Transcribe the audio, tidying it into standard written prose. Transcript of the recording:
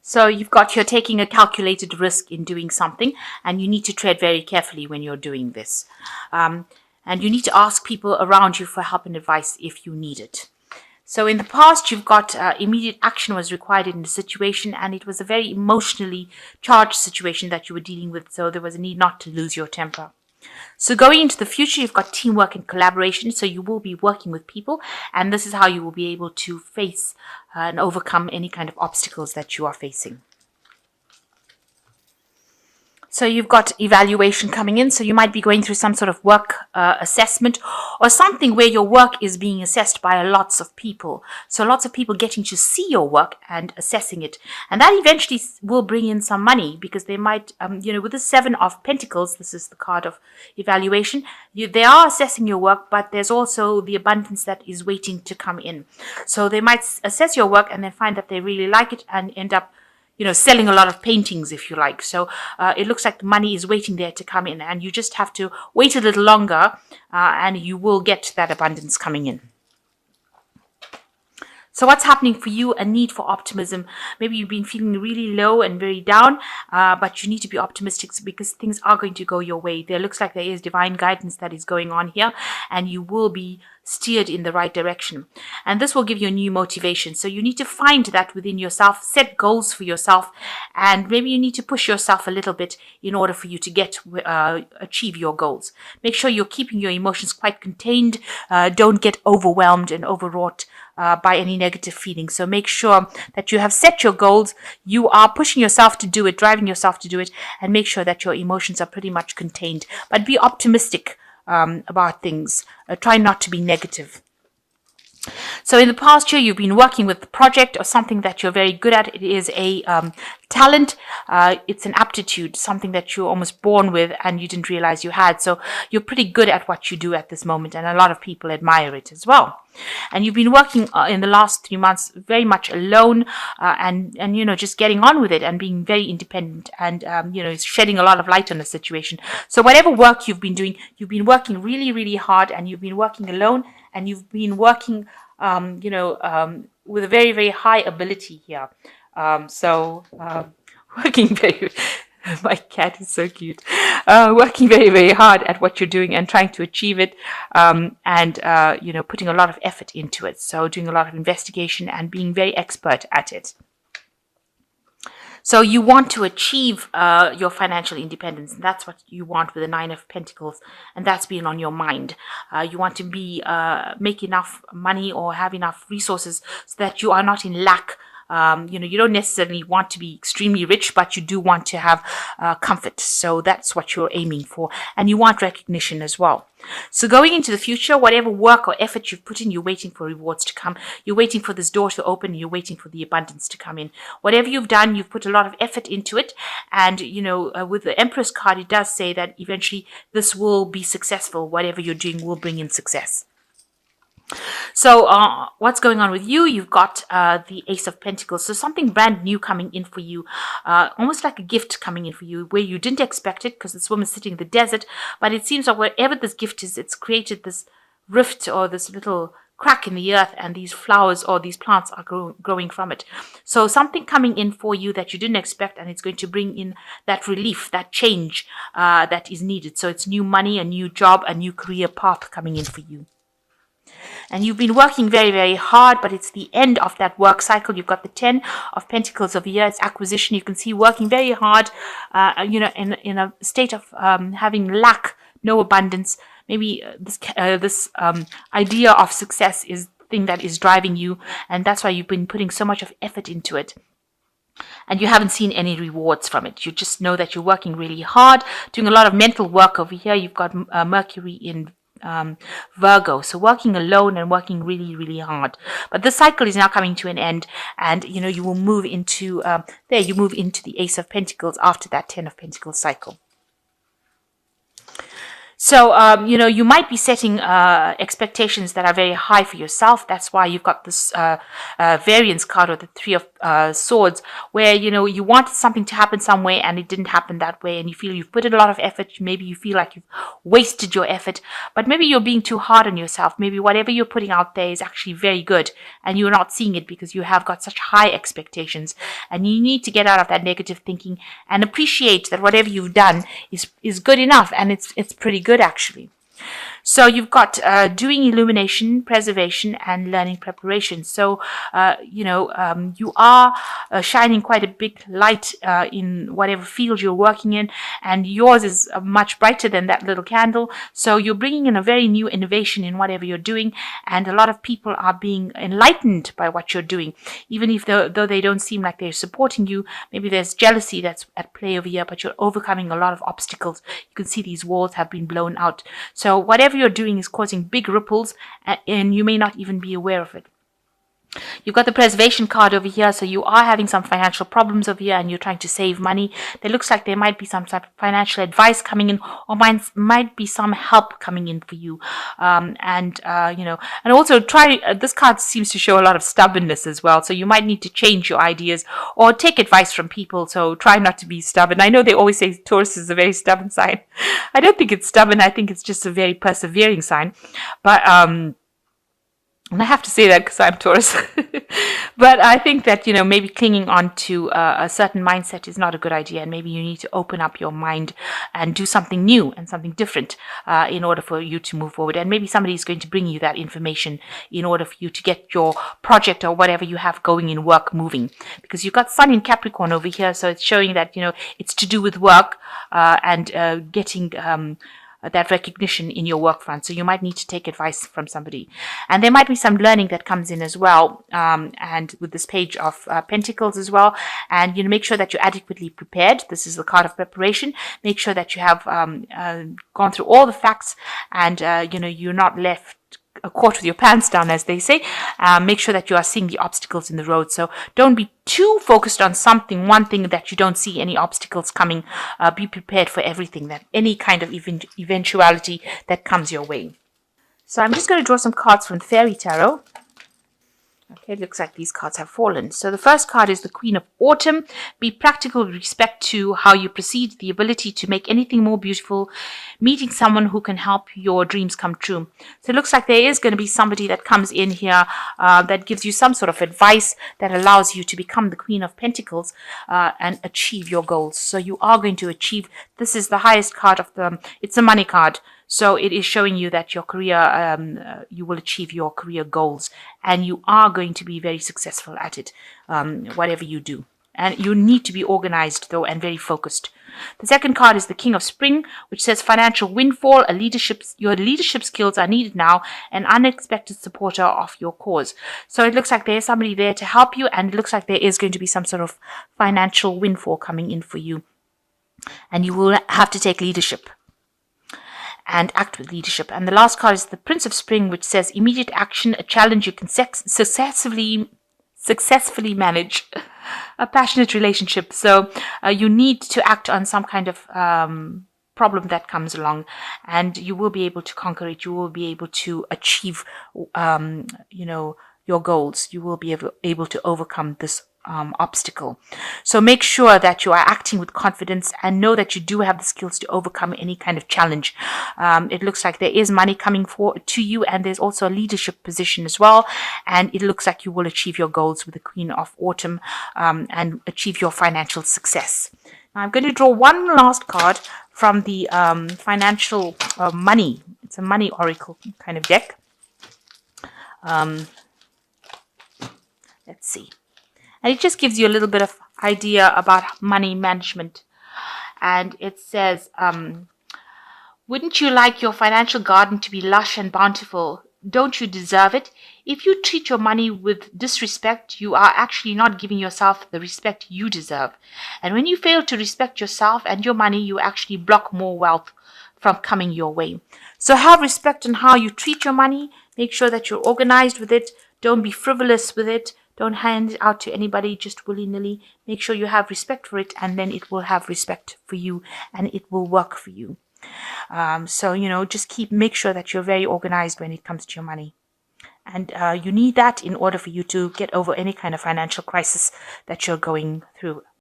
So you're taking a calculated risk in doing something, and you need to tread very carefully when you're doing this. And you need to ask people around you for help and advice if you need it. So in the past, you've got immediate action was required in the situation, and it was a very emotionally charged situation that you were dealing with. So there was a need not to lose your temper. So going into the future, you've got teamwork and collaboration. So you will be working with people, and this is how you will be able to face and overcome any kind of obstacles that you are facing. So you've got evaluation coming in. So you might be going through some sort of work assessment or something where your work is being assessed by lots of people. So lots of people getting to see your work and assessing it. And that eventually will bring in some money, because they might, with the 7 of Pentacles, this is the card of evaluation, they are assessing your work, but there's also the abundance that is waiting to come in. So they might assess your work and then find that they really like it and end up selling a lot of paintings, if you like. So it looks like the money is waiting there to come in, and you just have to wait a little longer, and you will get that abundance coming in. So what's happening for you? A need for optimism. Maybe you've been feeling really low and very down, but you need to be optimistic, because things are going to go your way. There looks like there is divine guidance that is going on here, and you will be steered in the right direction. And this will give you a new motivation. So you need to find that within yourself, set goals for yourself, and maybe you need to push yourself a little bit in order for you to achieve your goals. Make sure you're keeping your emotions quite contained. Don't get overwhelmed and overwrought by any negative feelings. So make sure that you have set your goals, you are pushing yourself to do it, driving yourself to do it, and make sure that your emotions are pretty much contained. But be optimistic about things. Try not to be negative. So in the past year, you've been working with a project or something that you're very good at. It is a talent. It's an aptitude, something that you're almost born with and you didn't realize you had. So you're pretty good at what you do at this moment, and a lot of people admire it as well. And you've been working in the last 3 months very much alone, and just getting on with it and being very independent, and shedding a lot of light on the situation. So whatever work you've been doing, you've been working really, really hard, and you've been working alone, and you've been working with a very, very high ability here. Working very, my cat is so cute. Working very, very hard at what you're doing and trying to achieve it, and putting a lot of effort into it. So doing a lot of investigation and being very expert at it. So you want to achieve your financial independence, and that's what you want with the 9 of Pentacles, and that's been on your mind. You want to make enough money or have enough resources so that you are not in lack. You don't necessarily want to be extremely rich, but you do want to have comfort. So that's what you're aiming for, and you want recognition as well. So going into the future, whatever work or effort you've put in, you're waiting for rewards to come. You're waiting for this door to open. You're waiting for the abundance to come in. Whatever you've done, you've put a lot of effort into it. And, with the Empress card, it does say that eventually this will be successful. Whatever you're doing will bring in success. So what's going on with you? You've got the Ace of Pentacles. So something brand new coming in for you, almost like a gift coming in for you where you didn't expect it, because this woman's sitting in the desert. But it seems like wherever this gift is, it's created this rift or this little crack in the earth, and these flowers or these plants are growing from it. So something coming in for you that you didn't expect, and it's going to bring in that relief, that change that is needed. So it's new money, a new job, a new career path coming in for you. And you've been working very, very hard, but it's the end of that work cycle. You've got the 10 of Pentacles over here. It's acquisition. You can see working very hard, in a state of having lack, no abundance. Maybe this idea of success is the thing that is driving you, and that's why you've been putting so much of effort into it. And you haven't seen any rewards from it. You just know that you're working really hard, doing a lot of mental work over here. You've got Mercury in Virgo, so working alone and working really, really hard. But the cycle is now coming to an end, and you will move into you move into the Ace of Pentacles after that 10 of Pentacles cycle. So, you might be setting expectations that are very high for yourself. That's why you've got this variance card, or the 3 of Swords, where you wanted something to happen some way and it didn't happen that way, and you feel you've put in a lot of effort. Maybe you feel like you've wasted your effort, but maybe you're being too hard on yourself. Maybe whatever you're putting out there is actually very good and you're not seeing it because you have got such high expectations, and you need to get out of that negative thinking and appreciate that whatever you've done is good enough, and it's pretty good actually. So you've got doing illumination, preservation, and learning preparation. So, you are shining quite a big light in whatever field you're working in, and yours is much brighter than that little candle. So you're bringing in a very new innovation in whatever you're doing, and a lot of people are being enlightened by what you're doing, even if though they don't seem like they're supporting you. Maybe there's jealousy that's at play over here, but you're overcoming a lot of obstacles. You can see these walls have been blown out. So whatever you're doing is causing big ripples, and you may not even be aware of it. You've got the preservation card over here, so you are having some financial problems over here and you're trying to save money. There looks like there might be some type of financial advice coming in, or might be some help coming in for you. And also this card seems to show a lot of stubbornness as well, so you might need to change your ideas or take advice from people, so try not to be stubborn. I know they always say Taurus is a very stubborn sign. I don't think it's stubborn, I think it's just a very persevering sign. But and I have to say that because I'm Taurus. But I think that, maybe clinging on to a certain mindset is not a good idea. And maybe you need to open up your mind and do something new and something different in order for you to move forward. And maybe somebody is going to bring you that information in order for you to get your project or whatever you have going in work moving. Because you've got Sun in Capricorn over here. So it's showing that, it's to do with work and getting that recognition in your work front. So you might need to take advice from somebody. And there might be some learning that comes in as well. And with this page of Pentacles as well. And, make sure that you're adequately prepared. This is the card of preparation. Make sure that you have gone through all the facts and, you're not left caught with your pants down, as they say. Make sure that you are seeing the obstacles in the road. So don't be too focused on one thing that you don't see any obstacles coming. Be prepared for everything, that any kind of eventuality that comes your way. So I'm just going to draw some cards from the Fairy Tarot. Okay, it looks like these cards have fallen. So the first card is the Queen of Autumn. Be practical with respect to how you proceed, the ability to make anything more beautiful, meeting someone who can help your dreams come true. So it looks like there is going to be somebody that comes in here that gives you some sort of advice that allows you to become the Queen of Pentacles and achieve your goals. So you are going to achieve, this is the highest card of it's a money card. So it is showing you that your career, you will achieve your career goals, and you are going to be very successful at it, whatever you do. And you need to be organized, though, and very focused. The second card is the King of Spring, which says financial windfall. Your leadership skills are needed now, an unexpected supporter of your cause. So it looks like there's somebody there to help you, and it looks like there is going to be some sort of financial windfall coming in for you. And you will have to take leadership and act with leadership. And the last card is the Prince of Spring, which says immediate action, a challenge you can successfully manage, a passionate relationship. So you need to act on some kind of problem that comes along, and you will be able to conquer it. You will be able to achieve, your goals. You will be able to overcome this obstacle. So make sure that you are acting with confidence and know that you do have the skills to overcome any kind of challenge. It looks like there is money coming to you, and there's also a leadership position as well. And it looks like you will achieve your goals with the Queen of Autumn and achieve your financial success. Now I'm going to draw one last card from the financial money. It's a money oracle kind of deck. Let's see. And it just gives you a little bit of idea about money management. And it says, wouldn't you like your financial garden to be lush and bountiful? Don't you deserve it? If you treat your money with disrespect, you are actually not giving yourself the respect you deserve. And when you fail to respect yourself and your money, you actually block more wealth from coming your way. So have respect on how you treat your money. Make sure that you're organized with it. Don't be frivolous with it. Don't hand it out to anybody just willy-nilly. Make sure you have respect for it, and then it will have respect for you, and it will work for you. So, just make sure that you're very organized when it comes to your money. And you need that in order for you to get over any kind of financial crisis that you're going through.